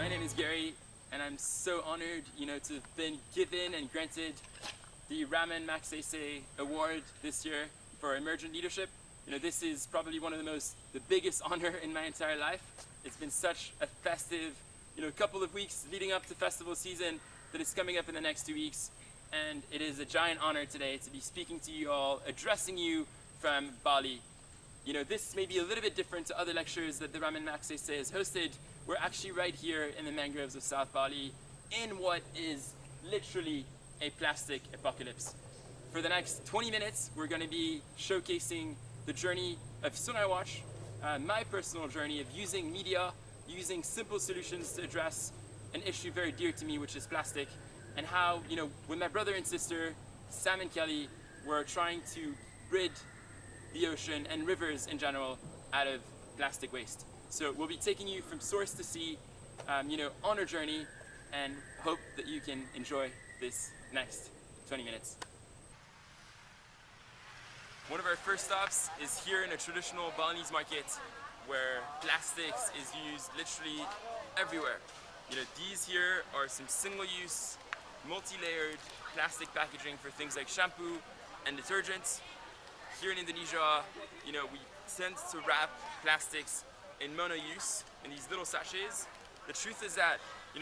My name is Gary, and I'm so honored, to have been given and granted the Ramon Magsaysay Award this year for emergent leadership. This is probably one of the biggest honor in my entire life. It's been such a festive, couple of weeks leading up to festival season that is coming up in the next 2 weeks. And it is a giant honor today to be speaking to you all, addressing you from Bali. This may be a little bit different to other lectures that the Ramon Magsaysay has hosted. We're actually right here in the mangroves of South Bali in what is literally a plastic apocalypse. For the next 20 minutes, we're going to be showcasing the journey of Sonar Watch, my personal journey of using media, using simple solutions to address an issue very dear to me, which is plastic, and how, with my brother and sister, Sam and Kelly, we're trying to rid the ocean and rivers in general out of plastic waste. So we'll be taking you from source to sea, on our journey, and hope that you can enjoy this next 20 minutes. One of our first stops is here in a traditional Balinese market where plastics is used literally everywhere. These here are some single-use, multi-layered plastic packaging for things like shampoo and detergents. Here in Indonesia, we tend to wrap plastics in mono-use, in these little sachets. The truth is that,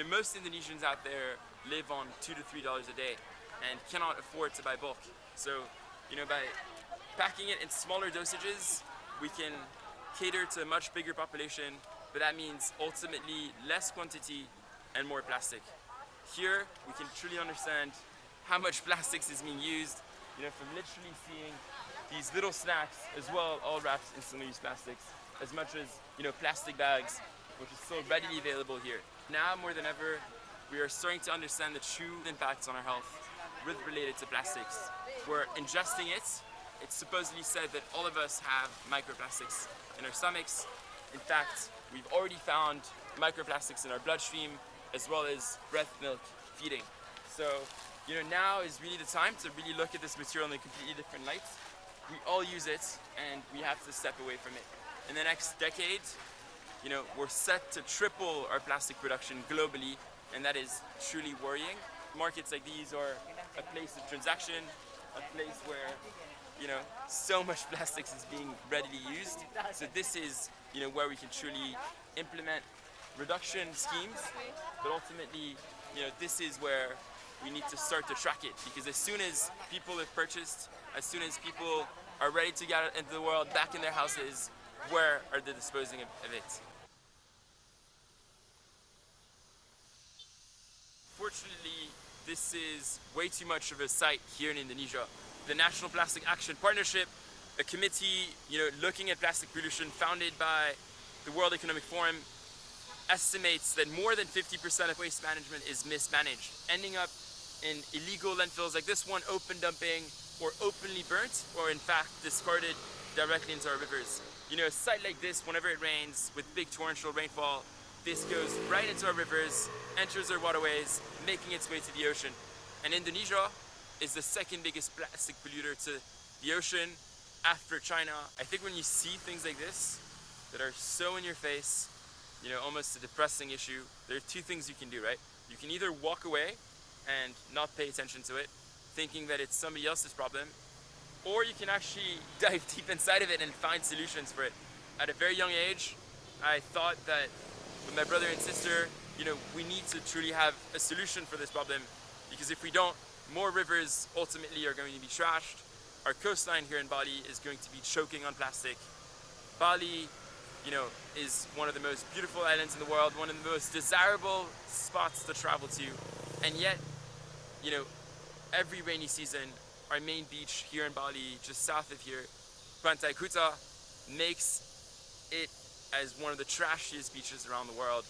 most Indonesians out there live on $2 to $3 a day and cannot afford to buy bulk. So, by packing it in smaller dosages, we can cater to a much bigger population, but that means ultimately less quantity and more plastic. Here, we can truly understand how much plastics is being used, from literally seeing these little snacks as well, all wrapped in single-use plastics, as much as, plastic bags, which is so readily available here. Now, more than ever, we are starting to understand the true impacts on our health related to plastics. We're ingesting it. It's supposedly said that all of us have microplastics in our stomachs. In fact, we've already found microplastics in our bloodstream, as well as breast milk feeding. So, now is really the time to really look at this material in a completely different light. We all use it, and we have to step away from it. In the next decade, we're set to triple our plastic production globally, and that is truly worrying. Markets like these are a place of transaction, a place where, so much plastics is being readily used. So this is, where we can truly implement reduction schemes, but ultimately, this is where we need to start to track it, because as soon as people have purchased, as soon as people are ready to get into the world, back in their houses, where are they disposing of it? Fortunately, this is way too much of a sight here in Indonesia. The National Plastic Action Partnership, a committee, looking at plastic pollution founded by the World Economic Forum, estimates that more than 50% of waste management is mismanaged, ending up in illegal landfills like this one, open dumping, or openly burnt, or in fact discarded directly into our rivers. A site like this, whenever it rains with big torrential rainfall, this goes right into our rivers, enters our waterways, making its way to the ocean. And Indonesia is the second biggest plastic polluter to the ocean after China. I think when you see things like this that are so in your face, almost a depressing issue, there are two things you can do, right? You can either walk away and not pay attention to it, thinking that it's somebody else's problem, or you can actually dive deep inside of it and find solutions for it. At a very young age, I thought that with my brother and sister, we need to truly have a solution for this problem, because if we don't, more rivers ultimately are going to be trashed. Our coastline here in Bali is going to be choking on plastic. Bali, is one of the most beautiful islands in the world, one of the most desirable spots to travel to, and yet, every rainy season, our main beach here in Bali, just south of here, Pantai Kuta, makes it as one of the trashiest beaches around the world.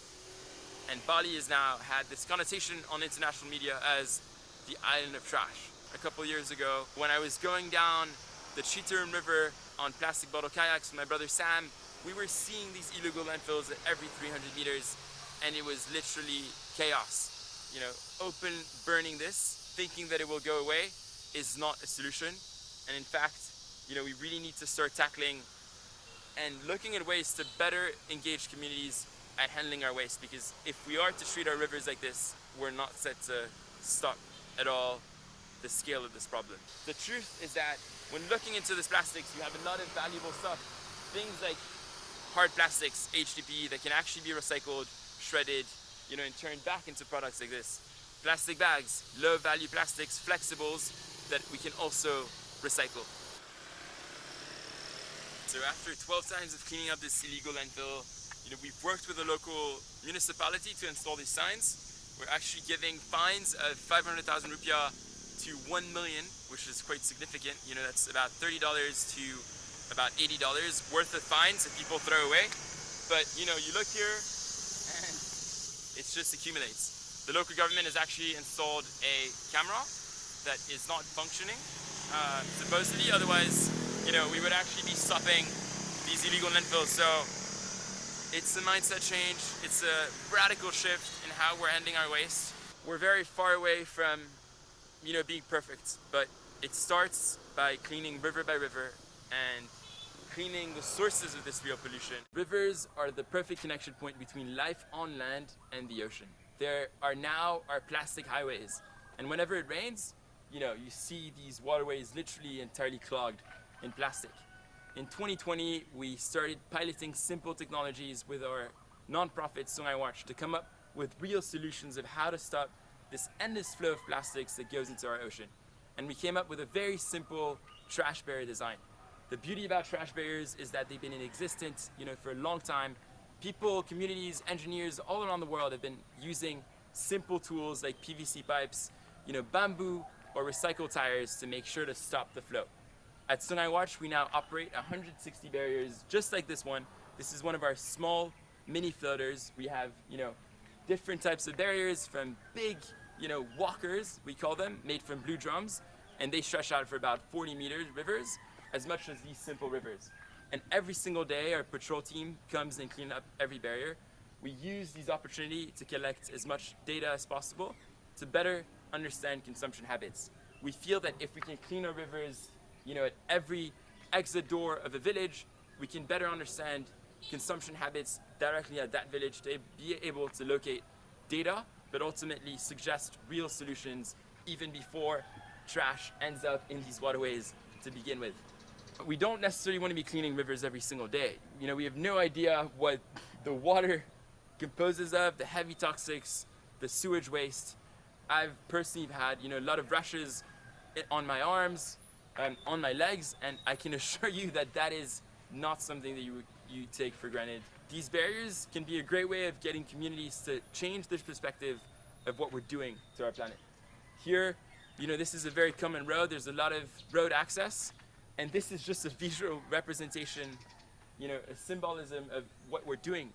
And Bali has now had this connotation on international media as the island of trash. A couple years ago, when I was going down the Chitarum River on plastic bottle kayaks with my brother Sam, we were seeing these illegal landfills at every 300 meters, and it was literally chaos. Open burning this, thinking that it will go away, is not a solution. And in fact, we really need to start tackling and looking at ways to better engage communities at handling our waste, because if we are to treat our rivers like this, we're not set to stop at all the scale of this problem. The truth is that when looking into this plastics, you have a lot of valuable stuff. Things like hard plastics, HDPE, that can actually be recycled, shredded, and turned back into products like this. Plastic bags, low value plastics, flexibles that we can also recycle. So after 12 times of cleaning up this illegal landfill, we've worked with the local municipality to install these signs. We're actually giving fines of 500,000 rupiah to 1 million, which is quite significant. That's about $30 to about $80 worth of fines that people throw away. But you look here and it just accumulates. The local government has actually installed a camera that is not functioning, supposedly, otherwise, we would actually be stopping these illegal landfills. So it's a mindset change, it's a radical shift in how we're handling our waste. We're very far away from, being perfect, but it starts by cleaning river by river and cleaning the sources of this real pollution. Rivers are the perfect connection point between life on land and the ocean. There are now our plastic highways, and whenever it rains, you see these waterways literally entirely clogged in plastic. In 2020, we started piloting simple technologies with our non-profit Sungai Watch to come up with real solutions of how to stop this endless flow of plastics that goes into our ocean. And we came up with a very simple trash barrier design. The beauty about trash barriers is that they've been in existence, for a long time. People, communities, engineers all around the world have been using simple tools like PVC pipes, bamboo or recycled tires to make sure to stop the flow. At Sungai Watch, we now operate 160 barriers just like this one. This is one of our small mini floaters. We have, different types of barriers, from big, walkers, we call them, made from blue drums, and they stretch out for about 40 meters, rivers, as much as these simple rivers. And every single day, our patrol team comes and cleans up every barrier. We use these opportunities to collect as much data as possible to better understand consumption habits. We feel that if we can clean our rivers, at every exit door of a village, we can better understand consumption habits directly at that village to be able to locate data, but ultimately suggest real solutions even before trash ends up in these waterways to begin with. We don't necessarily want to be cleaning rivers every single day. We have no idea what the water composes of, the heavy toxics, the sewage waste. I've personally had, a lot of rashes on my arms, on my legs, and I can assure you that that is not something that you take for granted. These barriers can be a great way of getting communities to change their perspective of what we're doing to our planet. Here, this is a very common road. There's a lot of road access, and this is just a visual representation, a symbolism of what we're doing.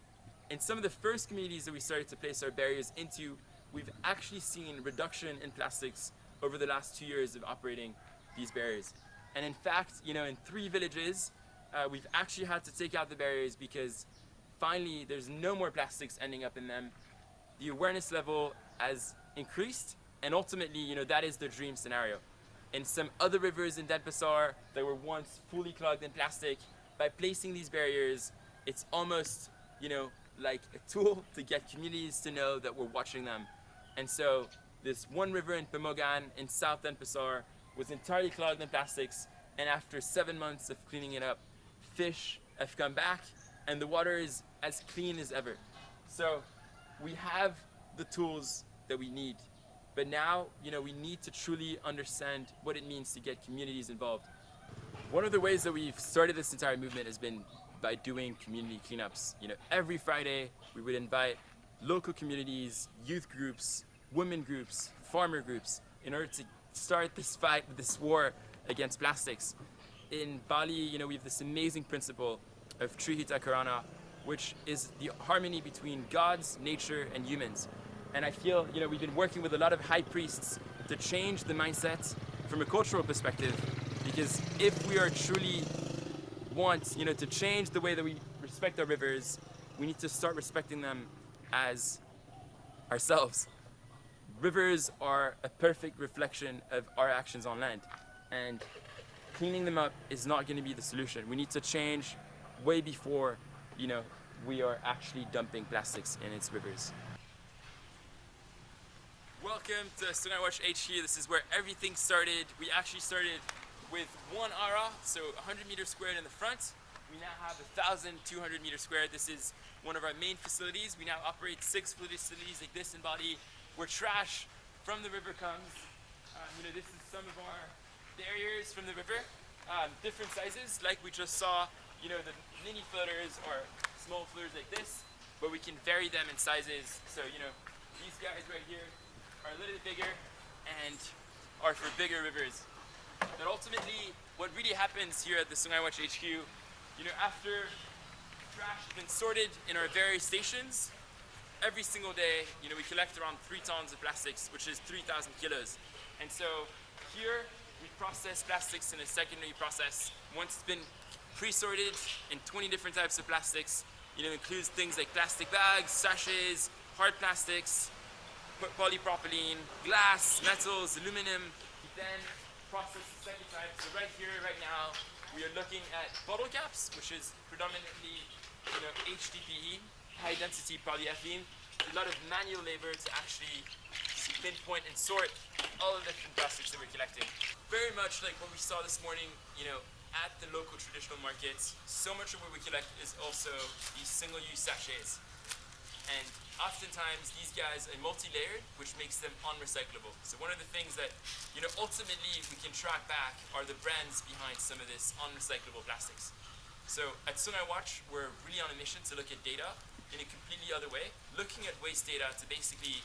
In some of the first communities that we started to place our barriers into, we've actually seen reduction in plastics over the last 2 years of operating these barriers. And in fact, in 3 villages, we've actually had to take out the barriers because finally there's no more plastics ending up in them. The awareness level has increased, and ultimately, that is the dream scenario. In some other rivers in Denpasar that were once fully clogged in plastic, by placing these barriers, it's almost, like a tool to get communities to know that we're watching them. And so this one river in Pemogan in South Denpasar was entirely clogged in plastics, and after 7 months of cleaning it up, fish have come back and the water is as clean as ever. So we have the tools that we need, but now we need to truly understand what it means to get communities involved. One of the ways that we've started this entire movement has been by doing community cleanups. Every Friday we would invite local communities, youth groups, women groups, farmer groups, in order to start this fight, this war against plastics. In Bali, we have this amazing principle of Trihita Karana, which is the harmony between gods, nature, and humans. And I feel, we've been working with a lot of high priests to change the mindset from a cultural perspective, because if we are truly want, to change the way that we respect our rivers, we need to start respecting them as ourselves. Rivers are a perfect reflection of our actions on land, and cleaning them up is not going to be the solution. We need to change way before, we are actually dumping plastics in its rivers. Welcome to Sungai Watch HQ. This is where everything started. We actually started with 1 ara, so 100 meters squared in the front. We now have 1,200 meters squared. This is one of our main facilities. We now operate 6 facilities like this in Bali, where trash from the river comes. This is some of our barriers from the river, different sizes, like we just saw. The mini floaters or small floaters like this, but we can vary them in sizes. So these guys right here are a little bit bigger and are for bigger rivers. But ultimately, what really happens here at the Sungai Watch HQ, after trash has been sorted in our various stations, every single day, we collect around 3 tons of plastics, which is 3,000 kilos. And so here, we process plastics in a secondary process. Once it's been pre-sorted in 20 different types of plastics, includes things like plastic bags, sachets, hard plastics, polypropylene, glass, metals, aluminum. We then process the second type. So right here, right now, we are looking at bottle caps, which is predominantly, HDPE, high density polyethylene. A lot of manual labor to actually pinpoint and sort all of the different plastics that we're collecting. Very much like what we saw this morning, at the local traditional markets. So much of what we collect is also these single-use sachets. And oftentimes these guys are multi-layered, which makes them unrecyclable. So one of the things that, ultimately we can track back are the brands behind some of this unrecyclable plastics. So at Sungai Watch, we're really on a mission to look at data in a completely other way, looking at waste data to basically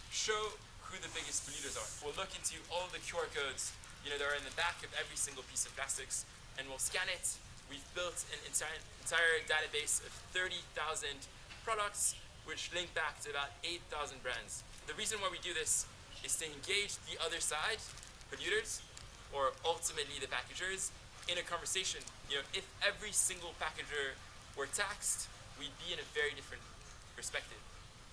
show who the biggest polluters are. We'll look into all of the QR codes that are in the back of every single piece of plastics, and we'll scan it. We've built an entire database of 30,000 products, which link back to about 8,000 brands. The reason why we do this is to engage the other side, polluters, or ultimately the packagers, in a conversation. If every single packager were taxed, we'd be in a very different perspective.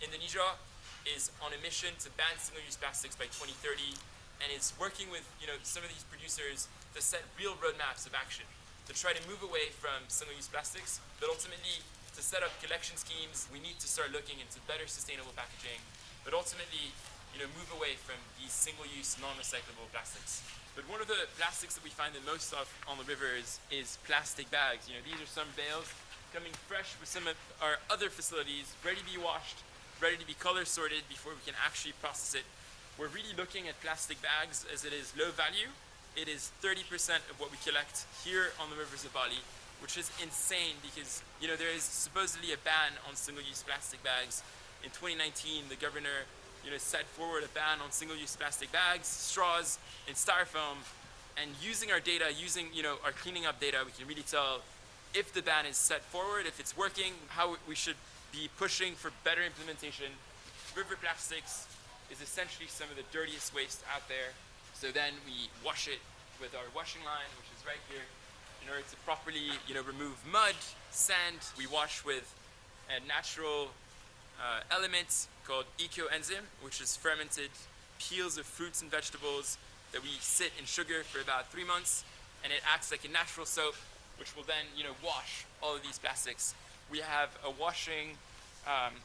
Indonesia is on a mission to ban single-use plastics by 2030, and is working with some of these producers to set real roadmaps of action to try to move away from single-use plastics, but ultimately to set up collection schemes. We need to start looking into better sustainable packaging, but ultimately move away from these single-use non-recyclable plastics. But one of the plastics that we find the most of on the rivers is plastic bags. These are some bales coming fresh with some of our other facilities, ready to be washed, ready to be color sorted before we can actually process it. We're really looking at plastic bags as it is low value. It is 30% of what we collect here on the rivers of Bali, which is insane because there is supposedly a ban on single-use plastic bags. In 2019, the governor set forward a ban on single-use plastic bags, straws, and styrofoam. And using our data, using our cleaning up data, we can really tell if the ban is set forward, if it's working, how we should be pushing for better implementation. River plastics is essentially some of the dirtiest waste out there. So then we wash it with our washing line, which is right here, in order to properly remove mud, sand. We wash with a natural element called eco-enzyme, which is fermented peels of fruits and vegetables that we sit in sugar for about 3 months, and it acts like a natural soap, which will then wash all of these plastics. We have a washing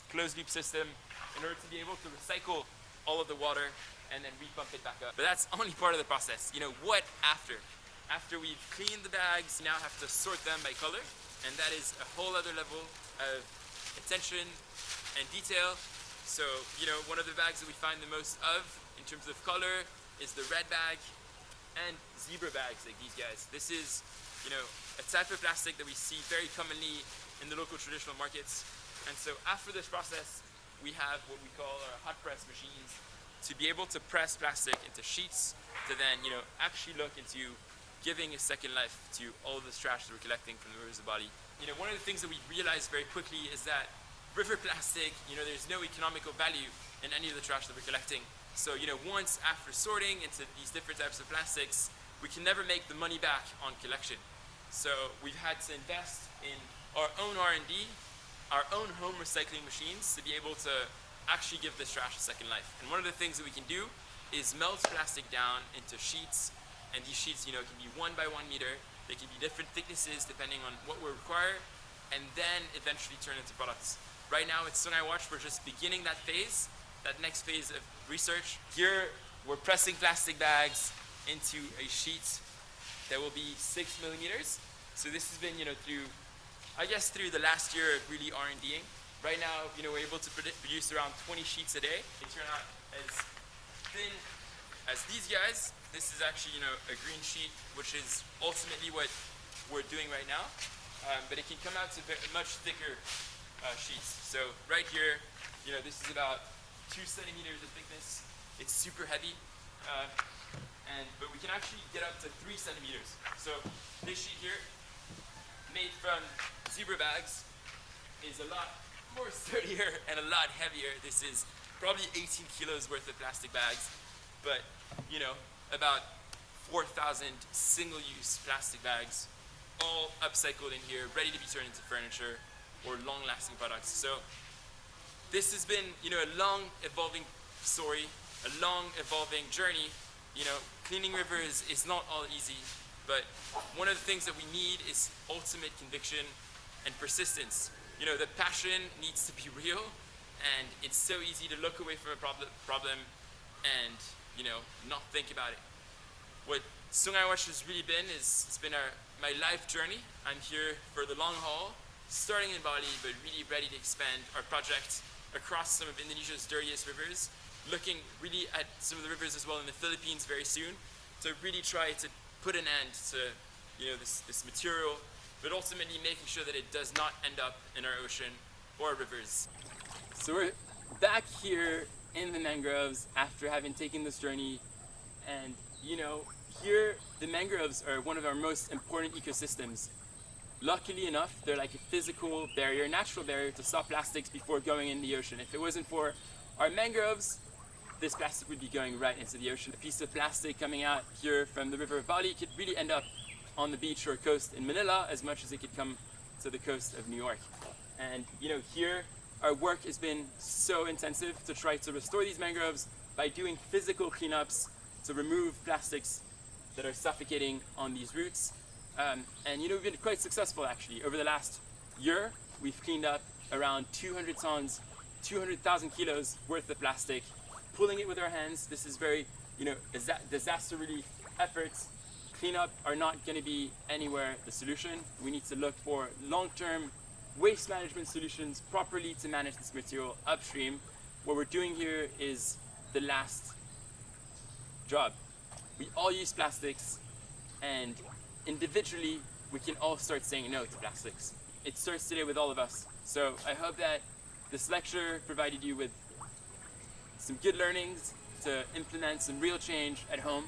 closed loop system in order to be able to recycle all of the water and then repump it back up. But that's only part of the process. What after? After we've cleaned the bags, we now have to sort them by color, and that is a whole other level of attention and detail. So, one of the bags that we find the most of in terms of color is the red bag and zebra bags like these guys. This is, a type of plastic that we see very commonly in the local traditional markets. And so after this process, we have what we call our hot press machines to be able to press plastic into sheets to then, actually look into giving a second life to all of this trash that we're collecting from the rivers of Bali. One of the things that we realized very quickly is that river plastic, there's no economical value in any of the trash that we're collecting. So, once after sorting into these different types of plastics, we can never make the money back on collection. So we've had to invest in our own R&D, our own home recycling machines to be able to actually give this trash a second life. And one of the things that we can do is melt plastic down into sheets, and these sheets, can be 1 by 1 meter. They can be different thicknesses depending on what we require, and then eventually turn into products. Right now at Sungai Watch, we're just beginning that phase, that next phase of research. Here, we're pressing plastic bags into a sheet that will be 6 millimeters. So this has been, through the last year of really R&Ding. Right now, we're able to produce around 20 sheets a day. They turn out as thin as these guys. This is actually, a green sheet, which is ultimately what we're doing right now. But it can come out to much thicker sheets. So right here, this is about 2 centimeters of thickness. It's super heavy, but we can actually get up to 3 centimeters. So this sheet here, made from zebra bags, is a lot more sturdier and a lot heavier. This is probably 18 kilos worth of plastic bags, but about 4,000 single-use plastic bags, all upcycled in here, ready to be turned into furniture or long-lasting products. So this has been, a long evolving story, a long evolving journey. Cleaning rivers is not all easy, but one of the things that we need is ultimate conviction and persistence. The passion needs to be real, and it's so easy to look away from a problem and, not think about it. What Sungai Watch has really been is, it's been my life journey. I'm here for the long haul, starting in Bali, but really ready to expand our project across some of Indonesia's dirtiest rivers, looking really at some of the rivers as well in the Philippines very soon, to really try to put an end to this material, but ultimately making sure that it does not end up in our ocean or our rivers. So we're back here in the mangroves after having taken this journey, and here the mangroves are one of our most important ecosystems. Luckily enough, they're like a physical barrier, natural barrier to stop plastics before going in the ocean. If it wasn't for our mangroves, this plastic would be going right into the ocean. A piece of plastic coming out here from the river of Bali could really end up on the beach or coast in Manila as much as it could come to the coast of New York. And here our work has been so intensive to try to restore these mangroves by doing physical cleanups to remove plastics that are suffocating on these roots. And we've been quite successful actually. Over the last year, we've cleaned up around 200 tons, 200,000 kilos worth of plastic, pulling it with our hands. This is very, disaster relief efforts. Cleanup are not going to be anywhere the solution. We need to look for long-term waste management solutions properly to manage this material upstream. What we're doing here is the last job. We all use plastics, and individually we can all start saying no to plastics. It starts today with all of us. So I hope that this lecture provided you with some good learnings to implement some real change at home.